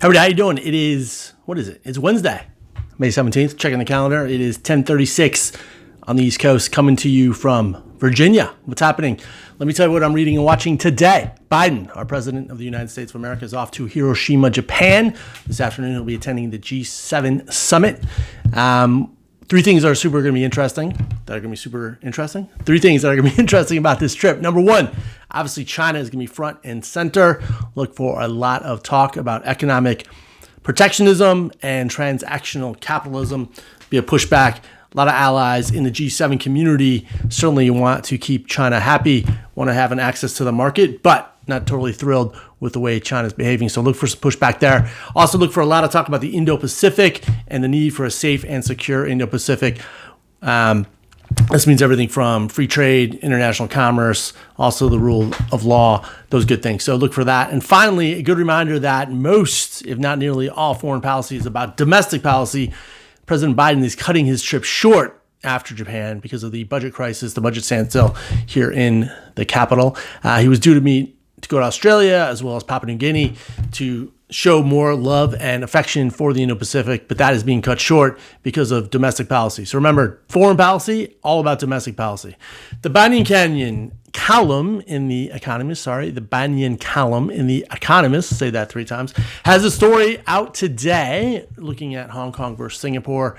Everybody, how you doing? It is, what is it? It's Wednesday, May 17th. Checking the calendar. It is 10:36 on the East Coast, coming to you from Virginia. What's happening? Let me tell you what I'm reading and watching today. Biden, our president of the United States of America, is off to Hiroshima, Japan. This afternoon, he'll be attending the G7 summit. Three things that are super going to be interesting. Three things that are going to be interesting about this trip. Number one, obviously China is going to be front and center. Look for a lot of talk about economic protectionism and transactional capitalism. Be a pushback. A lot of allies in the G7 community certainly want to keep China happy, want to have an access to the market, but not totally thrilled with the way China's behaving. So look for some pushback there. Also look for a lot of talk about the Indo-Pacific and the need for a safe and secure Indo-Pacific. This means everything from free trade, international commerce, also the rule of law, those good things. So look for that. And finally, a good reminder that most, if not nearly all, foreign policy is about domestic policy. President Biden is cutting his trip short after Japan because of the budget crisis, the budget standstill here in the capital. He was due to go to Australia as well as Papua New Guinea to show more love and affection for the Indo-Pacific, but that is being cut short because of domestic policy. So remember, foreign policy, all about domestic policy. The Banyan column in The Economist, say that three times, has a story out today looking at Hong Kong versus Singapore.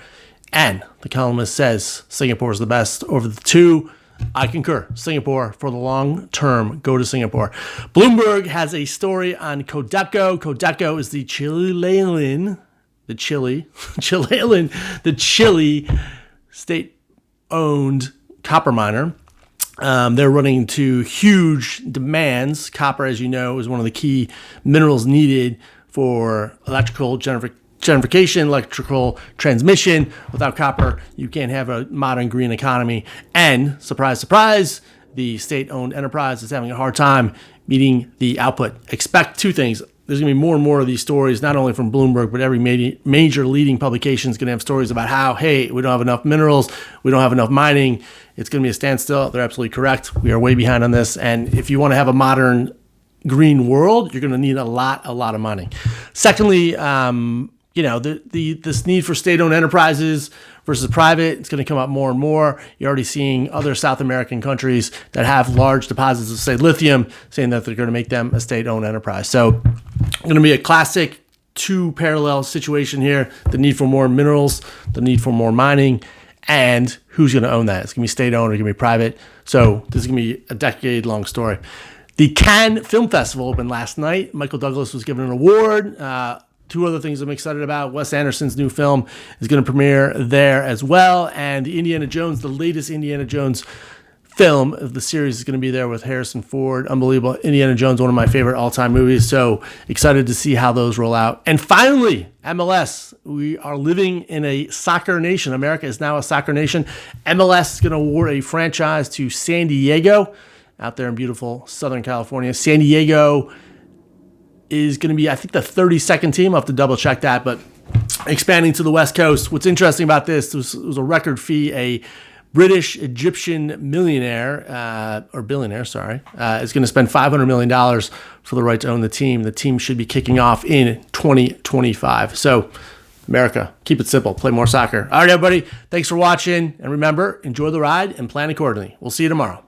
And the columnist says Singapore is the best over the two. I concur. Singapore for the long term. Go to Singapore. Bloomberg has a story on Codelco. Codelco is the Chile state-owned copper miner. They're running into huge demands. Copper, as you know, is one of the key minerals needed for electrical gentrification, electrical transmission. Without copper, you can't have a modern green economy. And surprise, surprise, the state-owned enterprise is having a hard time meeting the output. Expect two things. There's going to be more and more of these stories, not only from Bloomberg, but every major leading publication is going to have stories about how, hey, we don't have enough minerals, we don't have enough mining, it's going to be a standstill. They're absolutely correct. We are way behind on this. And if you want to have a modern green world, you're going to need a lot of mining. Secondly, this need for state-owned enterprises versus private, it's going to come up more and more. You're already seeing other South American countries that have large deposits of, say, lithium, saying that they're going to make them a state-owned enterprise. So going to be a classic two parallel situation here. The need for more minerals, the need for more mining, and who's going to own that? It's going to be state-owned or going to be private. So this is going to be a decade-long story. The Cannes Film Festival opened last night. Michael Douglas was given an award. Two other things I'm excited about. Wes Anderson's new film is going to premiere there as well. And the latest Indiana Jones film of the series is going to be there with Harrison Ford. Unbelievable. Indiana Jones, one of my favorite all-time movies. So excited to see how those roll out. And finally, MLS. We are living in a soccer nation. America is now a soccer nation. MLS is going to award a franchise to San Diego out there in beautiful Southern California. San Diego is going to be, I think, the 32nd team. I'll have to double check that, but expanding to the West Coast. What's interesting about this was a record fee. A British Egyptian billionaire is going to spend $500 million for the right to own the team. The team should be kicking off in 2025. So America, keep it simple. Play more soccer. All right, everybody. Thanks for watching. And remember, enjoy the ride and plan accordingly. We'll see you tomorrow.